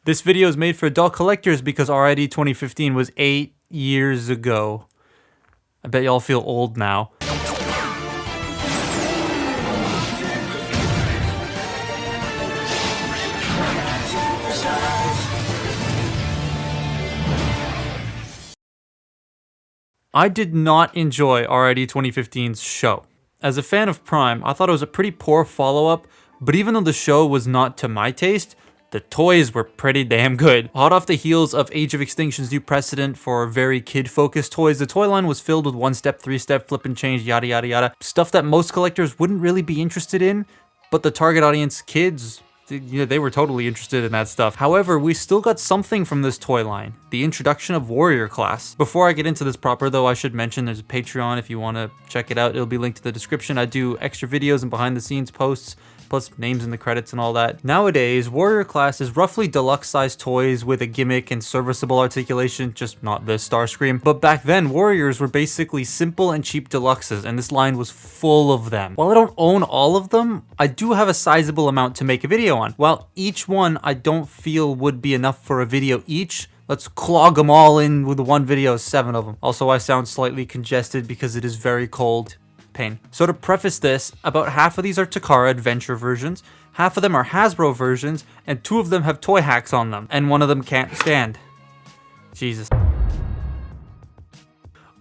This video is made for adult collectors because RID2015 was 8 years ago. I bet y'all feel old now. I did not enjoy RID2015's show. As a fan of Prime, I thought it was a pretty poor follow-up, but even though the show was not to my taste, the toys were pretty damn good. Hot off the heels of Age of Extinction's new precedent for very kid-focused toys, the toy line was filled with one-step, three-step, flip and change, yada yada yada. Stuff that most collectors wouldn't really be interested in, but the target audience, kids, they were totally interested in that stuff. However, we still got something from this toy line, the introduction of Warrior Class. Before I get into this proper though, I should mention there's a Patreon if you want to check it out. It'll be linked to the description. I do extra videos and behind the scenes posts, plus names in the credits and all that. Nowadays, Warrior Class is roughly deluxe-sized toys with a gimmick and serviceable articulation, just not the Starscream. But back then, Warriors were basically simple and cheap deluxes, and this line was full of them. While I don't own all of them, I do have a sizable amount to make a video on. While each one I don't feel would be enough for a video each, let's clog them all in with one video, 7 of them. Also, I sound slightly congested because it is very cold. Pain. So to preface this, about half of these are Takara Adventure versions, half of them are Hasbro versions, and 2 of them have toy hacks on them, and 1 of them can't stand. Jesus.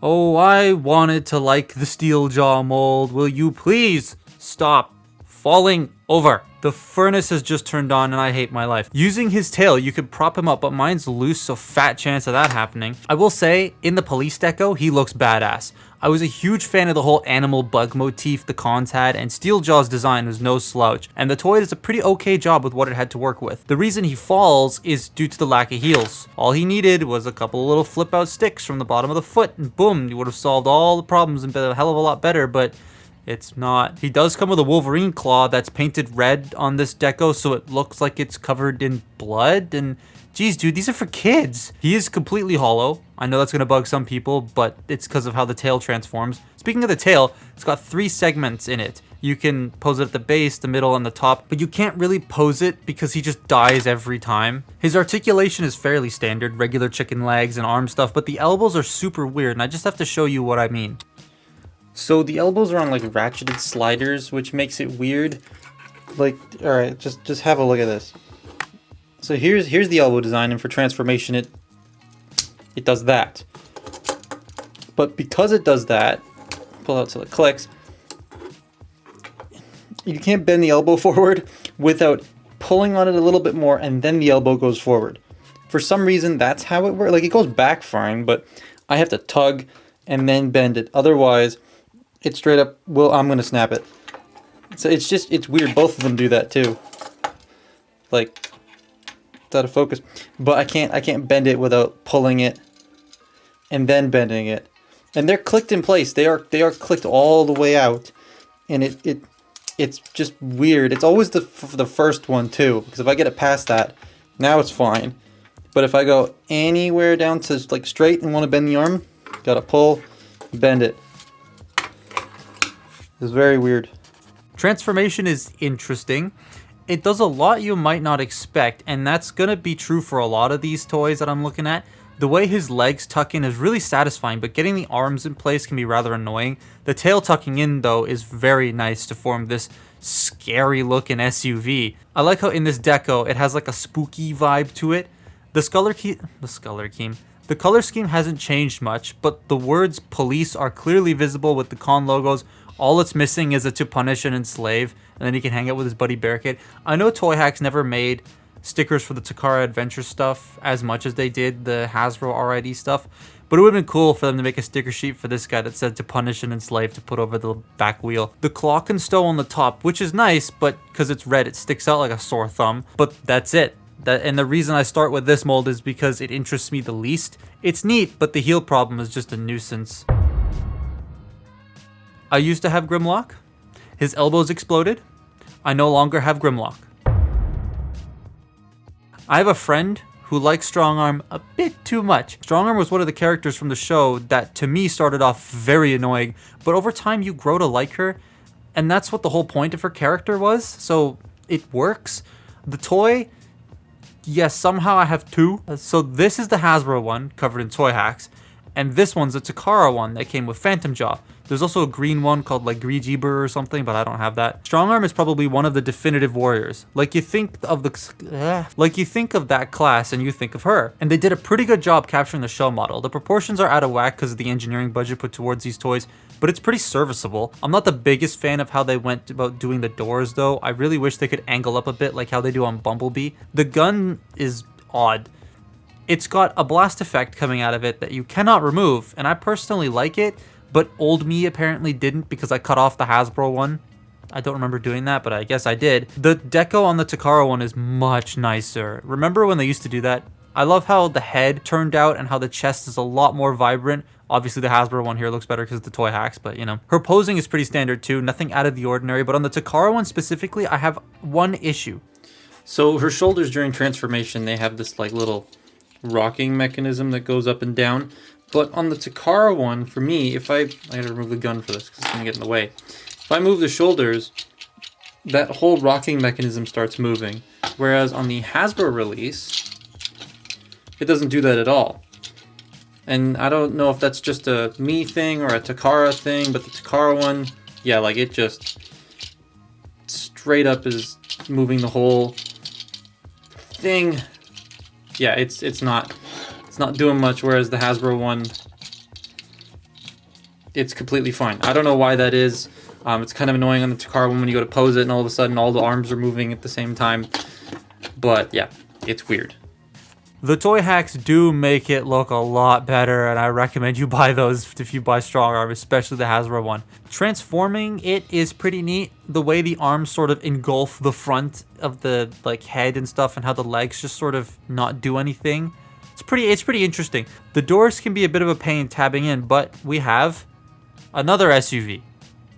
Oh, I wanted to like the Steeljaw mold. Will you please stop falling over? The furnace has just turned on and I hate my life. Using his tail, you could prop him up, but mine's loose, so fat chance of that happening. I will say, in the police deco, he looks badass. I was a huge fan of the whole animal bug motif the cons had, and Steeljaw's design was no slouch, and the toy does a pretty okay job with what it had to work with. The reason he falls is due to the lack of heels. All he needed was a couple of little flip out sticks from the bottom of the foot, and boom, you would have solved all the problems and been a hell of a lot better, but it's not. He does come with a Wolverine claw that's painted red on this deco, so it looks like it's covered in blood, and geez, dude, these are for kids. He is completely hollow. I know that's gonna bug some people, but it's because of how the tail transforms. Speaking of the tail, it's got 3 segments in it. You can pose it at the base, the middle, and the top, but you can't really pose it because he just dies every time. His articulation is fairly standard, regular chicken legs and arm stuff, but the elbows are super weird, and I just have to show you what I mean. So the elbows are on like ratcheted sliders, which makes it weird. Like, all right, just have a look at this. So here's the elbow design, and for transformation, it does that. But because it does that, pull out till it clicks. You can't bend the elbow forward without pulling on it a little bit more, and then the elbow goes forward. For some reason, that's how it works. Like, it goes back fine, but I have to tug and then bend it. Otherwise, it straight up will. I'm gonna snap it. So it's weird. Both of them do that too. Like, it's out of focus. But I can't bend it without pulling it and then bending it. And they're clicked in place. They are clicked all the way out, and it's just weird. It's always the first one too, because if I get it past that, now it's fine. But if I go anywhere down to like straight and want to bend the arm, gotta pull, bend it. It's very weird. Transformation is interesting. It does a lot you might not expect, and that's gonna be true for a lot of these toys that I'm looking at. The way his legs tuck in is really satisfying, but getting the arms in place can be rather annoying. The tail tucking in, though, is very nice to form this scary looking SUV. I like how in this deco, it has like a spooky vibe to it. The color scheme hasn't changed much, but the words police are clearly visible with the con logos. All it's missing is a to punish and enslave, and then he can hang out with his buddy Barricade. I know Toy Hacks never made stickers for the Takara Adventure stuff as much as they did the Hasbro RID stuff, but it would have been cool for them to make a sticker sheet for this guy that said to punish and enslave to put over the back wheel. The clock and stow on the top, which is nice, but because it's red, it sticks out like a sore thumb, but that's it. And the reason I start with this mold is because it interests me the least. It's neat, but the heel problem is just a nuisance. I used to have Grimlock. His elbows exploded. I no longer have Grimlock. I have a friend who likes Strongarm a bit too much. Strongarm was one of the characters from the show that to me started off very annoying, but over time you grow to like her, and that's what the whole point of her character was, so it works. The toy, yes, somehow I have two. So this is the Hasbro one covered in toy hacks, and this one's a Takara one that came with Phantom Jaw. There's also a green one called like Grijiber or something, but I don't have that. Strongarm is probably one of the definitive warriors. Like you think of that class and you think of her. And they did a pretty good job capturing the shell model. The proportions are out of whack because of the engineering budget put towards these toys, but it's pretty serviceable. I'm not the biggest fan of how they went about doing the doors though. I really wish they could angle up a bit like how they do on Bumblebee. The gun is odd. It's got a blast effect coming out of it that you cannot remove, and I personally like it, but old me apparently didn't because I cut off the Hasbro one. I don't remember doing that, but I guess I did. The deco on the Takara one is much nicer. Remember when they used to do that? I love how the head turned out and how the chest is a lot more vibrant. Obviously the Hasbro one here looks better because of the toy hacks, but you know. Her posing is pretty standard too, nothing out of the ordinary, but on the Takara one specifically, I have one issue. So her shoulders during transformation, they have this like little rocking mechanism that goes up and down. But on the Takara one, for me, I gotta remove the gun for this because it's gonna get in the way. If I move the shoulders, that whole rocking mechanism starts moving. Whereas on the Hasbro release, it doesn't do that at all. And I don't know if that's just a me thing or a Takara thing, but the Takara one, yeah, like it just straight up is moving the whole thing. Yeah, it's not doing much, whereas the Hasbro one, it's completely fine. I don't know why that is. It's kind of annoying on the Takara one when you go to pose it and all of a sudden all the arms are moving at the same time. But yeah, it's weird. The toy hacks do make it look a lot better, and I recommend you buy those if you buy Strongarm, especially the Hasbro one. Transforming it is pretty neat. The way the arms sort of engulf the front of the like head and stuff, and how the legs just sort of not do anything. It's pretty interesting. The doors can be a bit of a pain tabbing in, but we have another SUV.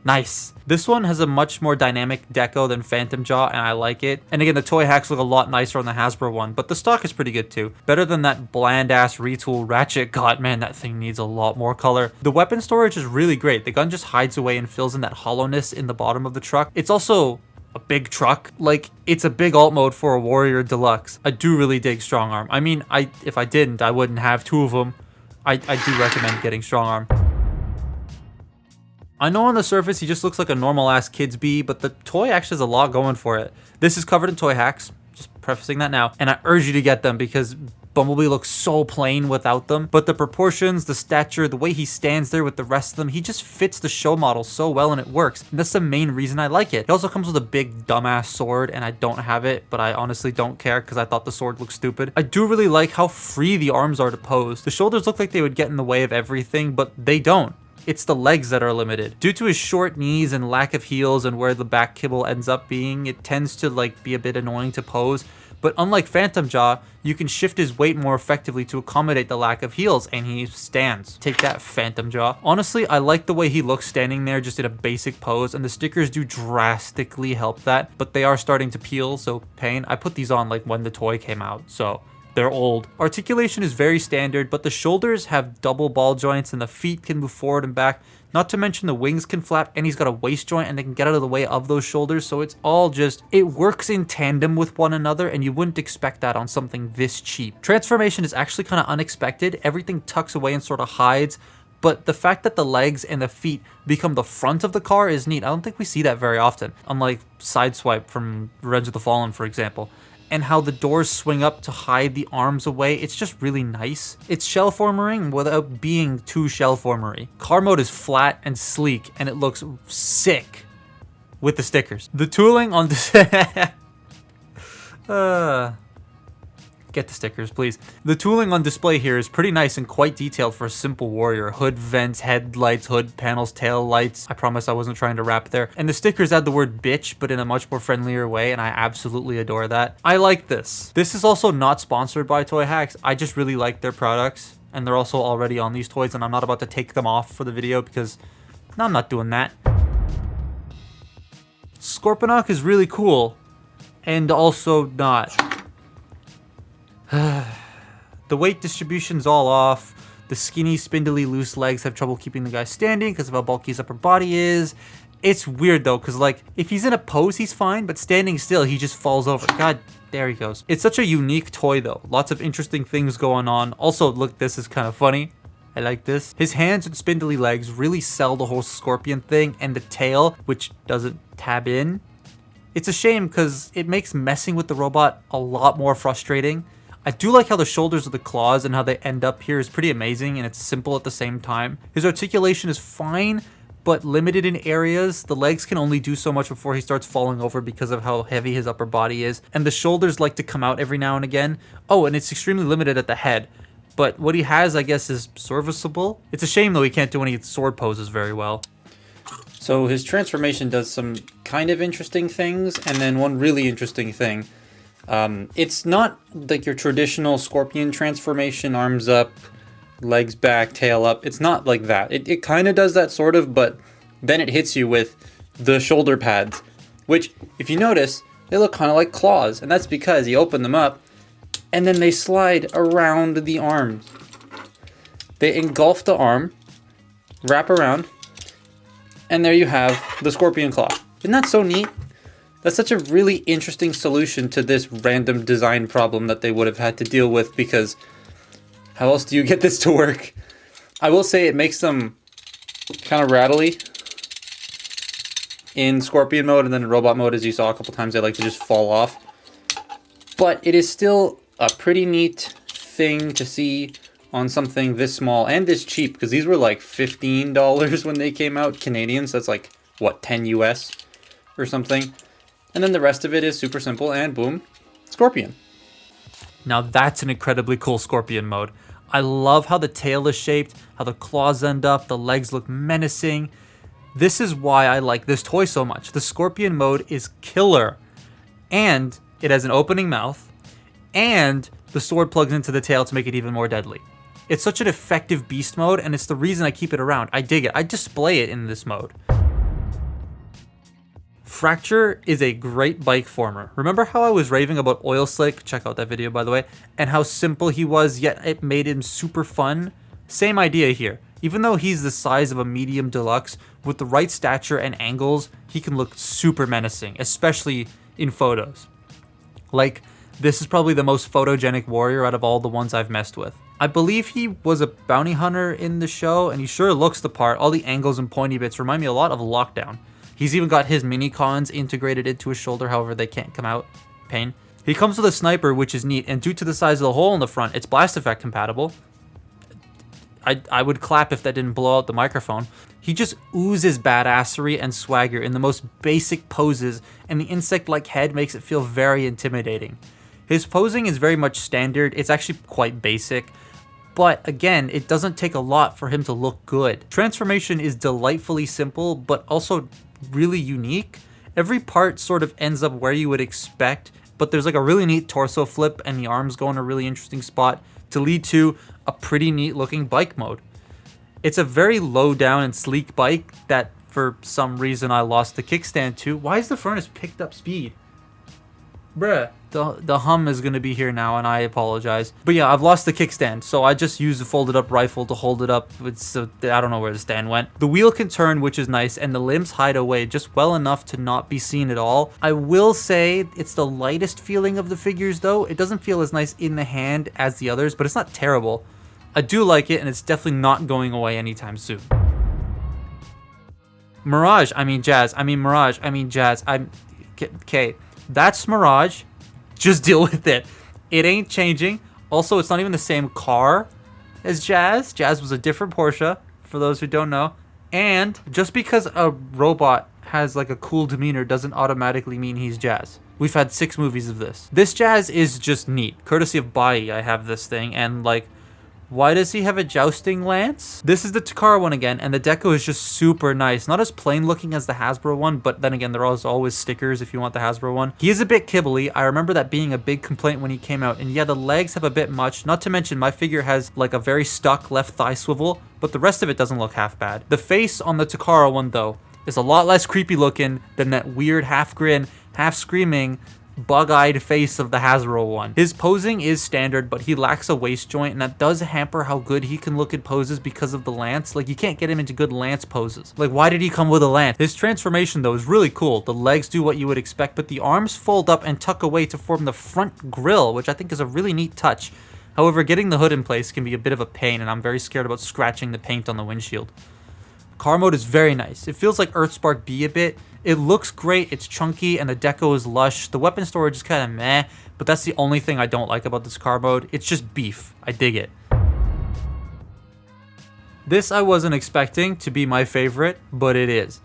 Nice. This one has a much more dynamic deco than Phantom Jaw, and I like it. And again, the toy hacks look a lot nicer on the Hasbro one, but the stock is pretty good too. Better than that bland-ass retool Ratchet. God, man, that thing needs a lot more color. The weapon storage is really great. The gun just hides away and fills in that hollowness in the bottom of the truck. It's also a big truck. Like, it's a big alt mode for a Warrior Deluxe. I do really dig Strongarm. I mean, if I didn't, I wouldn't have two of them. I do recommend getting Strongarm. I know on the surface he just looks like a normal-ass Kids Bee, but the toy actually has a lot going for it. This is covered in toy hacks, just prefacing that now, and I urge you to get them because Bumblebee looks so plain without them. But the proportions, the stature, the way he stands there with the rest of them, he just fits the show model so well and it works. And that's the main reason I like it. It also comes with a big dumbass sword, and I don't have it, but I honestly don't care because I thought the sword looked stupid. I do really like how free the arms are to pose. The shoulders look like they would get in the way of everything, but they don't. It's the legs that are limited. Due to his short knees and lack of heels and where the back kibble ends up being, it tends to like be a bit annoying to pose. But unlike Phantom Jaw, you can shift his weight more effectively to accommodate the lack of heels, and he stands. Take that, Phantom Jaw. Honestly, I like the way he looks standing there just in a basic pose, and the stickers do drastically help that, but they are starting to peel, so pain. I put these on like when the toy came out, so they're old. Articulation is very standard, but the shoulders have double ball joints and the feet can move forward and back. Not to mention the wings can flap, and he's got a waist joint and they can get out of the way of those shoulders. So it's all just, it works in tandem with one another, and you wouldn't expect that on something this cheap. Transformation is actually kind of unexpected. Everything tucks away and sort of hides. But the fact that the legs and the feet become the front of the car is neat. I don't think we see that very often. Unlike Sideswipe from Revenge of the Fallen, for example. And how the doors swing up to hide the arms away. It's just really nice. It's shell-formering without being too shell-formery. Car mode is flat and sleek, and it looks sick with the stickers. The tooling on this... Get the stickers, please. The tooling on display here is pretty nice and quite detailed for a simple Warrior. Hood vents, headlights, hood panels, tail lights. I promise I wasn't trying to rap there. And the stickers add the word bitch, but in a much more friendlier way, and I absolutely adore that. I like this. This is also not sponsored by Toy Hacks. I just really like their products, and they're also already on these toys, and I'm not about to take them off for the video because no, I'm not doing that. Scorponok is really cool, and also not. The weight distribution's all off. The skinny, spindly, loose legs have trouble keeping the guy standing because of how bulky his upper body is. It's weird though, because like if he's in a pose, he's fine, but standing still, he just falls over. God, there he goes. It's such a unique toy though. Lots of interesting things going on. Also, look, this is kind of funny. I like this. His hands and spindly legs really sell the whole scorpion thing, and the tail, which doesn't tab in. It's a shame because it makes messing with the robot a lot more frustrating. I do like how the shoulders of the claws and how they end up here is pretty amazing, and it's simple at the same time. His articulation is fine, but limited in areas. The legs can only do so much before he starts falling over because of how heavy his upper body is, and the shoulders like to come out every now and again. Oh, and it's extremely limited at the head, but what he has, I guess, is serviceable. It's a shame though he can't do any sword poses very well. So his transformation does some kind of interesting things, and then one really interesting thing. It's not like your traditional scorpion transformation, arms up, legs back, tail up. It's not like that. It kind of does that sort of, but then it hits you with the shoulder pads, which, if you notice, they look kind of like claws, and that's because you open them up, and then they slide around the arm. They engulf the arm, wrap around, and there you have the scorpion claw. Isn't that so neat? That's such a really interesting solution to this random design problem that they would have had to deal with, because how else do you get this to work? I will say it makes them kind of rattly in scorpion mode, and then in robot mode, as you saw a couple times, they like to just fall off. But it is still a pretty neat thing to see on something this small and this cheap, because these were like $15 when they came out, Canadian, so that's like, what, 10 US or something. And then the rest of it is super simple, and boom, scorpion. Now that's an incredibly cool scorpion mode. I love how the tail is shaped, how the claws end up, the legs look menacing. This is why I like this toy so much. The scorpion mode is killer, and it has an opening mouth, and the sword plugs into the tail to make it even more deadly. It's such an effective beast mode, and it's the reason I keep it around. I dig it. I display it in this mode. Fracture is a great bike former. Remember how I was raving about Oil Slick? Check out that video, by the way. And how simple he was, yet it made him super fun? Same idea here. Even though he's the size of a medium deluxe, with the right stature and angles, he can look super menacing, especially in photos. Like, this is probably the most photogenic warrior out of all the ones I've messed with. I believe he was a bounty hunter in the show, and he sure looks the part. All the angles and pointy bits remind me a lot of Lockdown. He's even got his mini cons integrated into his shoulder, however they can't come out. Pain. He comes with a sniper, which is neat, and due to the size of the hole in the front, it's blast effect compatible. I would clap if that didn't blow out the microphone. He just oozes badassery and swagger in the most basic poses, and the insect-like head makes it feel very intimidating. His posing is very much standard. It's actually quite basic, but again, it doesn't take a lot for him to look good. Transformation is delightfully simple, but also really unique. Every part sort of ends up where you would expect, but there's like a really neat torso flip, and the arms go in a really interesting spot to lead to a pretty neat looking bike mode. It's a very low down and sleek bike that for some reason I lost the kickstand to. Why is the furnace picked up speed? Bruh. The hum is going to be here now, and I apologize. But yeah, I've lost the kickstand, so I just used a folded up rifle to hold it up. I don't know where the stand went. The wheel can turn, which is nice, and the limbs hide away just well enough to not be seen at all. I will say it's the lightest feeling of the figures, though. It doesn't feel as nice in the hand as the others, but it's not terrible. I do like it, and it's definitely not going away anytime soon. Mirage, I mean Jazz. Okay, that's Mirage. Just deal with it. It ain't changing. Also, it's not even the same car as Jazz. Jazz was a different Porsche, for those who don't know. And just because a robot has like a cool demeanor doesn't automatically mean he's Jazz. We've had 6 movies of this. This Jazz is just neat. Courtesy of Bai, I have this thing, and like, why does he have a jousting lance? This is the Takara one again, and the deco is just super nice. Not as plain looking as the Hasbro one, but then again, there are always stickers if you want the Hasbro one. He is a bit kibbly. I remember that being a big complaint when he came out, and yeah, the legs have a bit much. Not to mention, my figure has like a very stuck left thigh swivel, but the rest of it doesn't look half bad. The face on the Takara one, though, is a lot less creepy looking than that weird half grin, half screaming bug-eyed face of the Hasbro one. His posing is standard, but he lacks a waist joint, and that does hamper how good he can look in poses because of the lance. Like, you can't get him into good lance poses. Like, why did he come with a lance? His transformation, though, is really cool. The legs do what you would expect, but the arms fold up and tuck away to form the front grille, which I think is a really neat touch. However, getting the hood in place can be a bit of a pain, and I'm very scared about scratching the paint on the windshield. Car mode is very nice. It feels like Earthspark B a bit. It looks great, it's chunky, and the deco is lush. The weapon storage is kind of meh, but that's the only thing I don't like about this car mode. It's just beef. I dig it. This I wasn't expecting to be my favorite, but it is.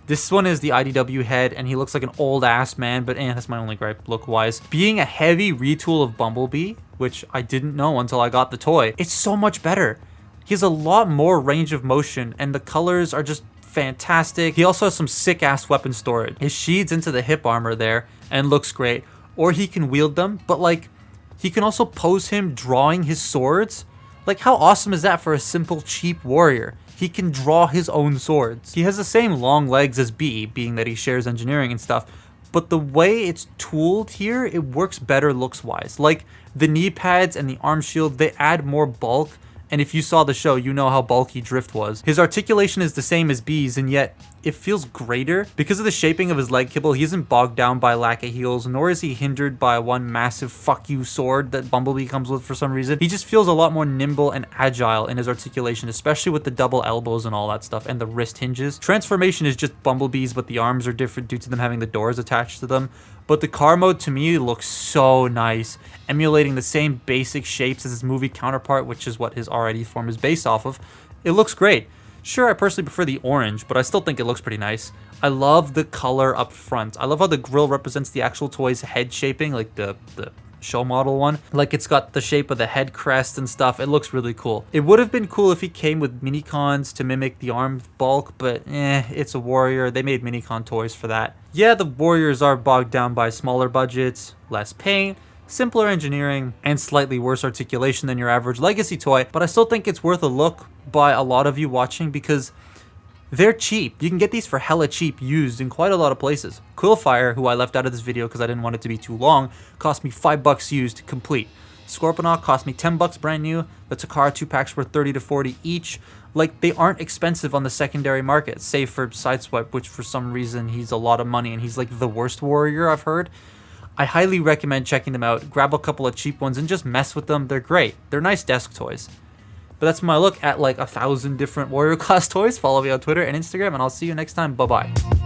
This one is the IDW head, and he looks like an old ass man, but that's my only gripe look-wise. Being a heavy retool of Bumblebee, which I didn't know until I got the toy, it's so much better. He has a lot more range of motion, and the colors are just fantastic. He also has some sick ass weapon storage. His sheaths into the hip armor there and looks great, or he can wield them, but like he can also pose him drawing his swords. Like, how awesome is that for a simple cheap warrior? He can draw his own swords. He has the same long legs as B, being that he shares engineering and stuff, but the way it's tooled here, it works better looks wise. Like the knee pads and the arm shield, they add more bulk. And if you saw the show, you know how bulky Drift was. His articulation is the same as B's, and yet it feels greater. Because of the shaping of his leg kibble, he isn't bogged down by lack of heels, nor is he hindered by one massive fuck you sword that Bumblebee comes with for some reason. He just feels a lot more nimble and agile in his articulation, especially with the double elbows and all that stuff, and the wrist hinges. Transformation is just Bumblebee's, but the arms are different due to them having the doors attached to them. But the car mode to me looks so nice, emulating the same basic shapes as his movie counterpart, which is what his RID form is based off of. It looks great. Sure, I personally prefer the orange, but I still think it looks pretty nice. I love the color up front. I love how the grille represents the actual toy's head shaping, like the show model one. Like, it's got the shape of the head crest and stuff. It looks really cool. It would have been cool if he came with minicons to mimic the arm bulk, but it's a warrior. They made minicon toys for that. Yeah, the warriors are bogged down by smaller budgets, less paint, simpler engineering, and slightly worse articulation than your average legacy toy, but I still think it's worth a look by a lot of you watching because they're cheap. You can get these for hella cheap used in quite a lot of places. Quillfire, who I left out of this video because I didn't want it to be too long, cost me $5 used complete. Scorponok cost me $10 brand new. The Takara 2-packs were 30 to 40 each. Like, they aren't expensive on the secondary market, save for Sideswipe, which for some reason he's a lot of money and he's like the worst warrior I've heard. I highly recommend checking them out. Grab a couple of cheap ones and just mess with them. They're great. They're nice desk toys. But that's my look at like 1,000 different warrior class toys. Follow me on Twitter and Instagram, and I'll see you next time. Bye-bye.